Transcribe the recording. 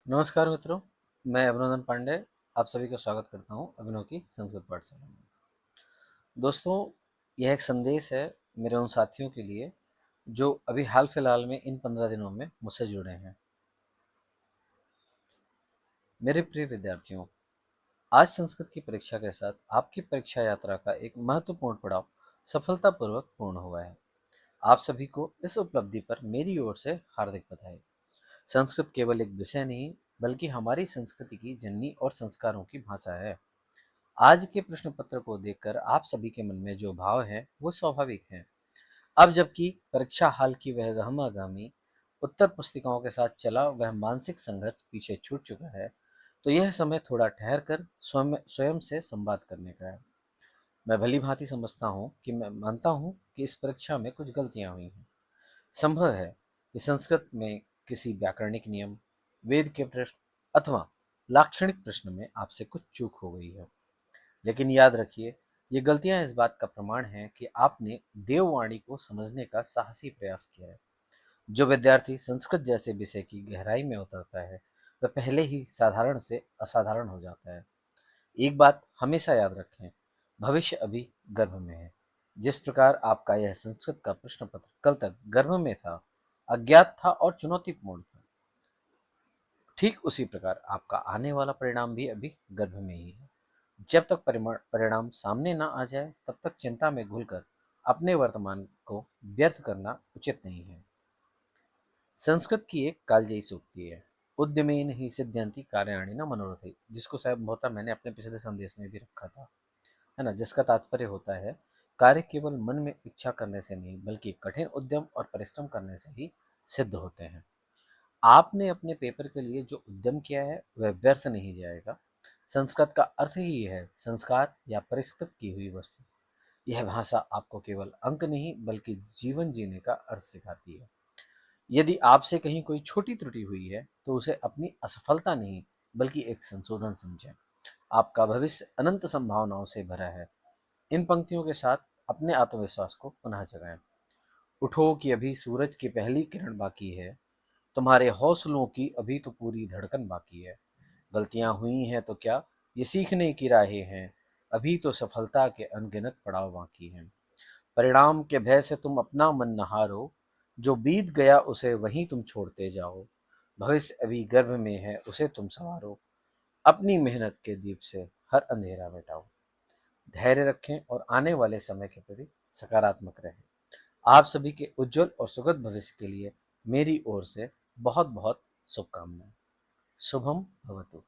नमस्कार मित्रों, मैं अभिनंदन पांडे आप सभी का स्वागत करता हूं अभिनव की संस्कृत पाठशाला में। दोस्तों, यह एक संदेश है मेरे उन साथियों के लिए जो अभी हाल फिलहाल में इन 15 दिनों में मुझसे जुड़े हैं। मेरे प्रिय विद्यार्थियों, आज संस्कृत की परीक्षा के साथ आपकी परीक्षा यात्रा का एक महत्वपूर्ण पड़ाव सफलतापूर्वक पूर्ण हुआ है। आप सभी को इस उपलब्धि पर मेरी ओर से हार्दिक बधाई। संस्कृत केवल एक विषय नहीं, बल्कि हमारी संस्कृति की जननी और संस्कारों की भाषा है। आज के प्रश्न पत्र को देखकर आप सभी के मन में जो भाव है वो स्वाभाविक है। अब जबकि परीक्षा हाल की वह गहमागामी उत्तर पुस्तिकाओं के साथ चला वह मानसिक संघर्ष पीछे छूट चुका है, तो यह समय थोड़ा ठहर कर स्वयं स्वयं से संवाद करने का है। मैं भली भांति समझता हूँ कि मैं मानता हूँ कि इस परीक्षा में कुछ गलतियां हुई हैं। संभव है कि संस्कृत में किसी व्याकरणिक नियम, वेद के प्रश्न अथवा लाक्षणिक प्रश्न में आपसे कुछ चूक हो गई है। लेकिन याद रखिए, ये गलतियां इस बात का प्रमाण हैं कि आपने देववाणी को समझने का साहसी प्रयास किया है। जो विद्यार्थी संस्कृत जैसे विषय की गहराई में उतरता है, वह पहले ही साधारण से असाधारण हो जाता है। एक बात हमेशा याद रखें, भविष्य अभी गर्भ में है। जिस प्रकार आपका यह संस्कृत का प्रश्न पत्र कल तक गर्भ में था, अज्ञात था और चुनौतीपूर्ण था, ठीक उसी प्रकार आपका आने वाला परिणाम भी अभी गर्भ में ही है। जब तक परिणाम सामने ना आ जाए, तब तक चिंता में घुलकर अपने वर्तमान को व्यर्थ करना उचित नहीं है। संस्कृत की एक कालजयी सूक्ति है, उद्यमेन ही सिद्ध्यंति कार्याणि न मनोरथै, जिसको शायद होता मैंने अपने पिछले संदेश में भी रखा था, है ना, जिसका तात्पर्य होता है कार्य केवल मन में इच्छा करने से नहीं, बल्कि कठिन उद्यम और परिश्रम करने से ही सिद्ध होते हैं। आपने अपने पेपर के लिए जो उद्यम किया है वह व्यर्थ नहीं जाएगा। संस्कृत का अर्थ ही है संस्कार या परिष्कृत की हुई वस्तु। यह भाषा आपको केवल अंक नहीं, बल्कि जीवन जीने का अर्थ सिखाती है। यदि आपसे कहीं कोई छोटी त्रुटि हुई है, तो उसे अपनी असफलता नहीं, बल्कि एक संशोधन समझें। आपका भविष्य अनंत संभावनाओं से भरा है। इन पंक्तियों के साथ अपने आत्मविश्वास को पुनः जगाएं। उठो कि अभी सूरज की पहली किरण बाकी है, तुम्हारे हौसलों की अभी तो पूरी धड़कन बाकी है। गलतियां हुई हैं तो क्या, ये सीखने की राहें हैं, अभी तो सफलता के अनगिनत पड़ाव बाकी हैं। परिणाम के भय से तुम अपना मन न हारो, जो बीत गया उसे वहीं तुम छोड़ते जाओ। भविष्य अभी गर्भ में है, उसे तुम संवारो, अपनी मेहनत के दीप से हर अंधेरा मिटाओ। धैर्य रखें और आने वाले समय के प्रति सकारात्मक रहें। आप सभी के उज्जवल और सुखद भविष्य के लिए मेरी ओर से बहुत बहुत शुभकामनाएं। शुभम भवतु।